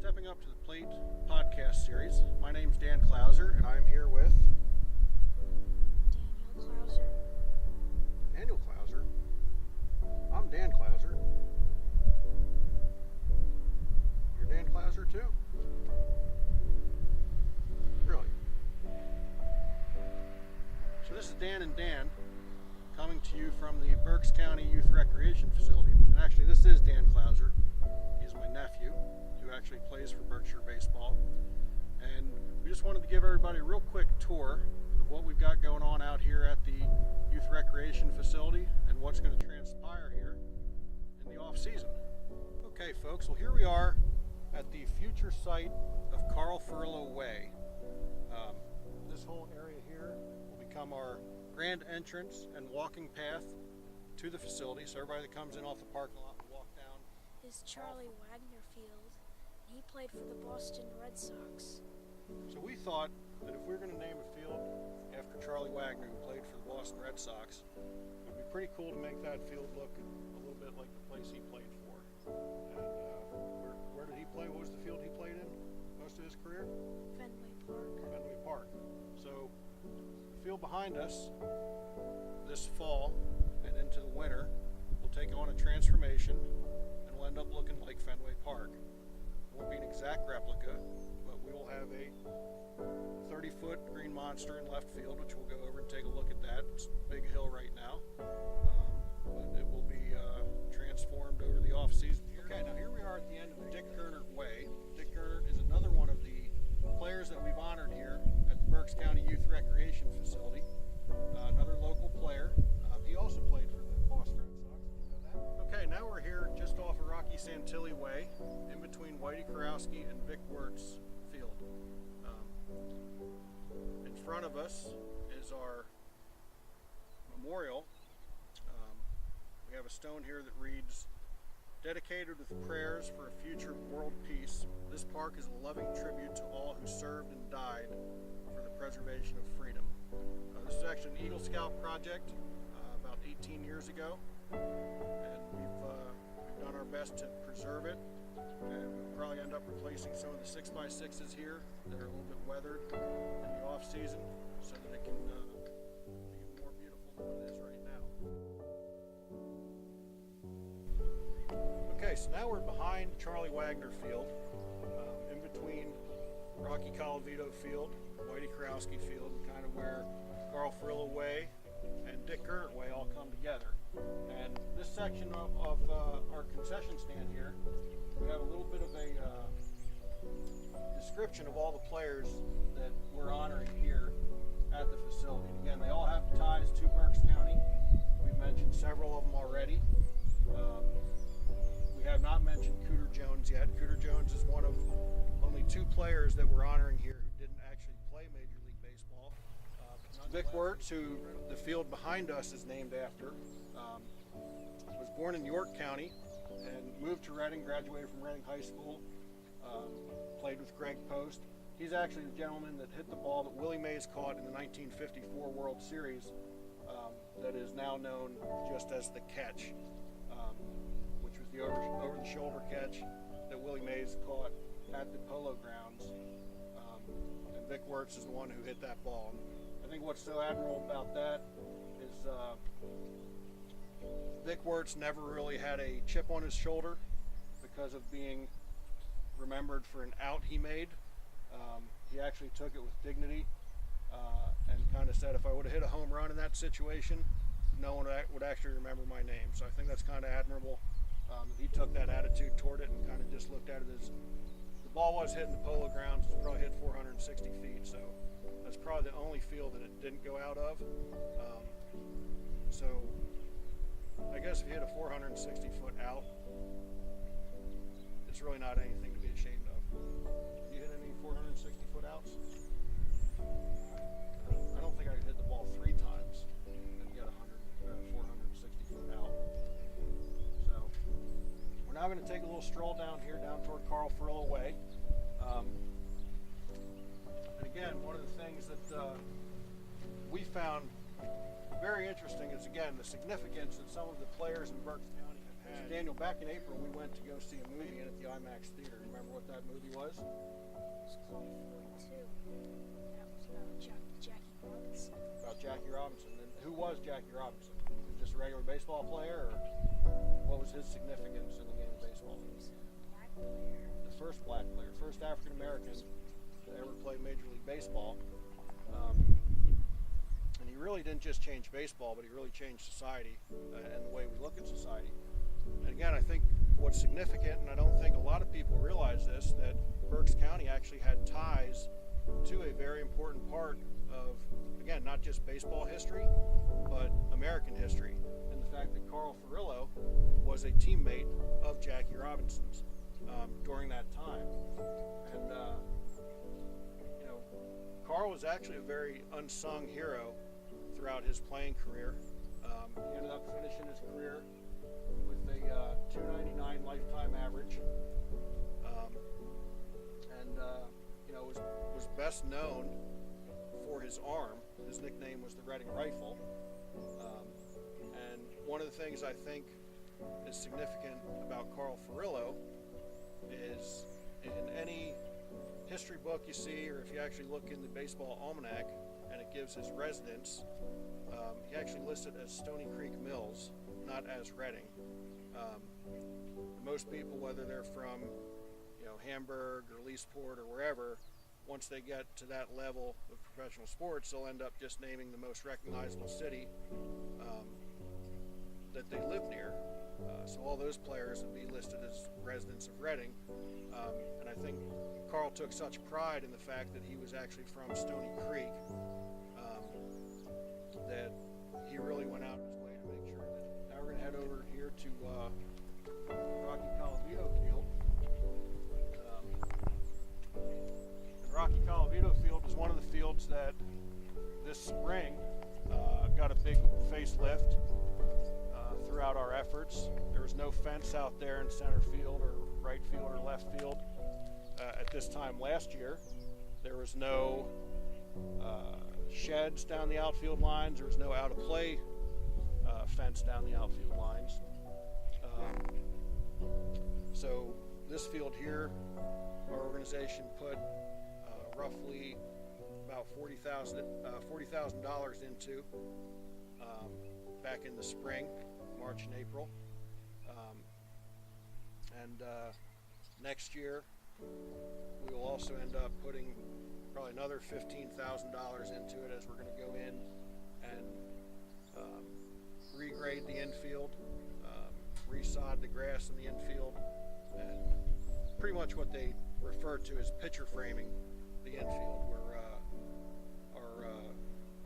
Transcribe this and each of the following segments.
Stepping Up to the Plate podcast series. My name's Dan Klauser, and I'm here with Daniel Klauser. Daniel Klauser. I'm Dan Klauser. You're Dan Klauser too? Really? So this is Dan and Dan coming to you from the Berks County Youth Recreation Facility. And actually, this is Dan Klauser. He's my nephew, who actually plays for Berkshire Baseball. And we just wanted to give everybody a real quick tour of what we've got going on out here at the Youth Recreation Facility and what's going to transpire here in the off season. Okay folks, well here we are at the future site of Carl Furillo Way. This whole area here will become our grand entrance and walking path to the facility, so everybody that comes in off the parking lot will walk down. Is Charlie Wagner Field. He played for the Boston Red Sox. So we thought that if we were going to name a field after Charlie Wagner, who played for the Boston Red Sox, it would be pretty cool to make that field look a little bit like the place he played for. And where did he play? What was the field he played in most of his career? Fenway Park. Fenway Park. So the field behind us this fall and into the winter will take on a transformation and will end up looking like Fenway Park. It won't be an exact replica, but we will have a 30-foot green monster in left field, which we'll go over and take a look at that. It's a big hill right now, but it will be transformed over the off-season here. Okay, now here we are at the end of the Dick Gernert Way. Dick Gernert is another one of the players that we've honored here at the Berks County Youth Recreation Facility. Another local player. He also played for the Boston Red Sox. Did you know that? Okay, now we're here just off of Rocky Santilli Way, in between Whitey Kurowski and Vic Wertz Field. In front of us is our memorial. We have a stone here that reads, "Dedicated with prayers for a future world peace, this park is a loving tribute to all who served and died for the preservation of freedom." This is actually an Eagle Scout project about 18 years ago, and we've done our best to preserve it, and we'll probably end up replacing some of the 6x6s here that are a little bit weathered in the off season so that it can be even more beautiful than it is right now. Okay, so now we're behind Charlie Wagner Field, in between Rocky Colavito Field, Whitey Kurowski Field, kind of where Carl Furillo Way and Dick Gernert Way all come together. And this section of our concession stand here, we have a little bit of a description of all the players that we're honoring here at the facility. Again, they all have ties to Berks County. We've mentioned several of them already. We have not mentioned Cooter Jones yet. Cooter Jones is one of only two players that we're honoring here who didn't actually play Major League Baseball. Vic Wertz, who the field behind us is named after, was born in York County and moved to Reading, graduated from Reading High School, played with Greg Post. He's actually the gentleman that hit the ball that Willie Mays caught in the 1954 World Series that is now known just as the catch, which was the over-the-shoulder catch that Willie Mays caught at the Polo Grounds. And Vic Wertz is the one who hit that ball. I think what's so admirable about that is Vic Wertz never really had a chip on his shoulder because of being remembered for an out he made. He actually took it with dignity and kind of said, if I would have hit a home run in that situation, no one would actually remember my name. So I think that's kind of admirable. He took that attitude toward it and kind of just looked at it as the ball was hitting the Polo Grounds. It was probably hit 460 feet, so that's probably the only field that it didn't go out of. So I guess if you hit a 460 foot out, it's really not anything to be ashamed of. Have you hit any 460 foot outs? I don't think I could hit the ball 3 times and get 460 foot out. So we're now going to take a little stroll down here, down toward Carl Furillo Way. And again, one of the things that we found very interesting is, again, the significance that some of the players in Berks County have So Daniel, back in April, we went to go see a movie in at the IMAX theater. Remember what that movie was? It was called 42. That was about Jackie Robinson. About Jackie Robinson. And who was Jackie Robinson? Was he just a regular baseball player, or what was his significance in the game of baseball? He was a black player. The first black player, first African American to ever play Major League Baseball. And he really didn't just change baseball, but he really changed society and the way we look at society. And again, I think what's significant, and I don't think a lot of people realize this, that Berks County actually had ties to a very important part of, again, not just baseball history, but American history. And the fact that Carl Furillo was a teammate of Jackie Robinson's during that time. And, Carl was actually a very unsung hero throughout his playing career. He ended up finishing his career with a 299 lifetime average, was best known for his arm. His nickname was the Reading Rifle. And one of the things I think is significant about Carl Furillo is in any history book you see, or if you actually look in the baseball almanac and it gives his residence, he actually listed as Stony Creek Mills, not as Reading. Most people, whether they're from Hamburg or Leesport or wherever, once they get to that level of professional sports, they'll end up just naming the most recognizable city that they live near. So all those players would be listed as residents of Reading. And I think Carl took such pride in the fact that he was actually from Stony Creek that he really went out of his way to make sure that. Now we're going to head over here to Rocky Colavito Field. And Rocky Colavito Field is one of the fields that this spring got a big facelift throughout our efforts. There was no fence out there in center field or right field or left field at this time last year. There was no sheds down the outfield lines. There was no out of play fence down the outfield lines. So this field here, our organization put roughly about $40,000 into back in the spring, March and April. Next year, we will also end up putting probably another $15,000 into it, as we're going to go in and regrade the infield, resod the grass in the infield, and pretty much what they refer to as pitcher framing the infield, where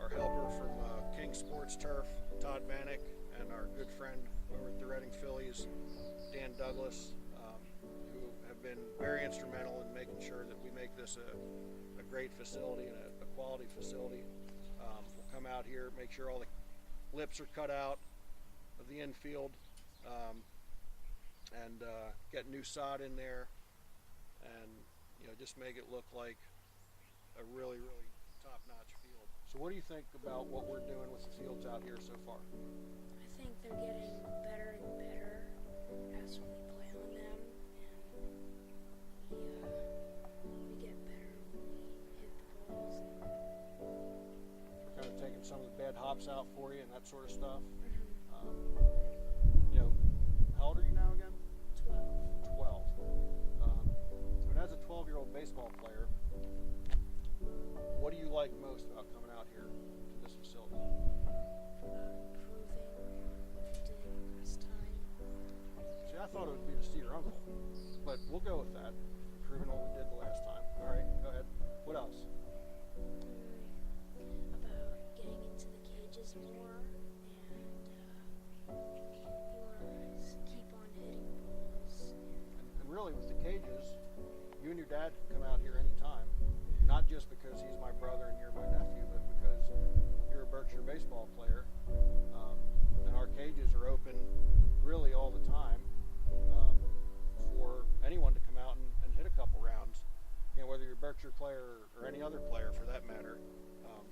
our helper from King Sports Turf, Todd Vanek, and our good friend over at the Reading Phillies, Dan Douglas, who have been very instrumental in making sure that we make this a great facility and a quality facility. We'll come out here, make sure all the lips are cut out of the infield, and get new sod in there, and just make it look like a really, really top-notch field. So what do you think about what we're doing with the fields out here so far? I think they're getting better and better as we play on them, and we get better when we hit the balls. We're kind of taking some of the bad hops out for you and that sort of stuff. How old are you now again? 12. And as a 12-year-old baseball player, what do you like most about coming out here to this facility? Improving what we did last time. See, I thought it would be to see your uncle, but we'll go with that. Improving what we did the last time. All right, go ahead. What else? About getting into the cages more, and keep on hitting balls. And really, with the cages, you and your dad can come out here anytime. Not just because he's my brother and you're my nephew, but because you're a Berkshire baseball player. And our cages are open really all the time for anyone to come out and hit a couple rounds. Whether you're a Berkshire player or any other player for that matter.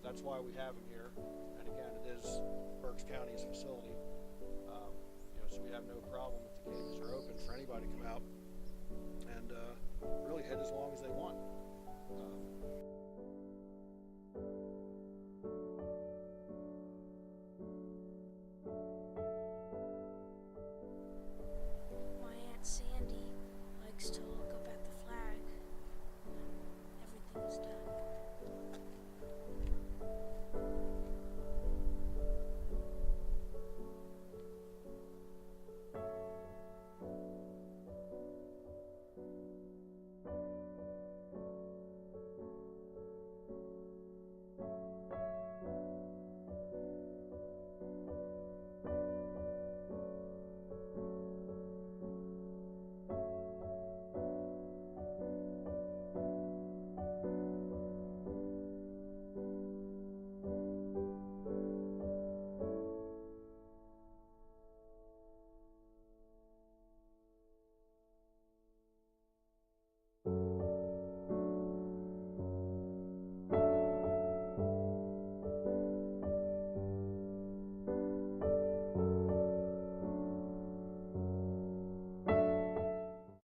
That's why we have them here. And again, it is Berks County's facility. So we have no problem if the cages are open for anybody to come out and really hit as long as they want.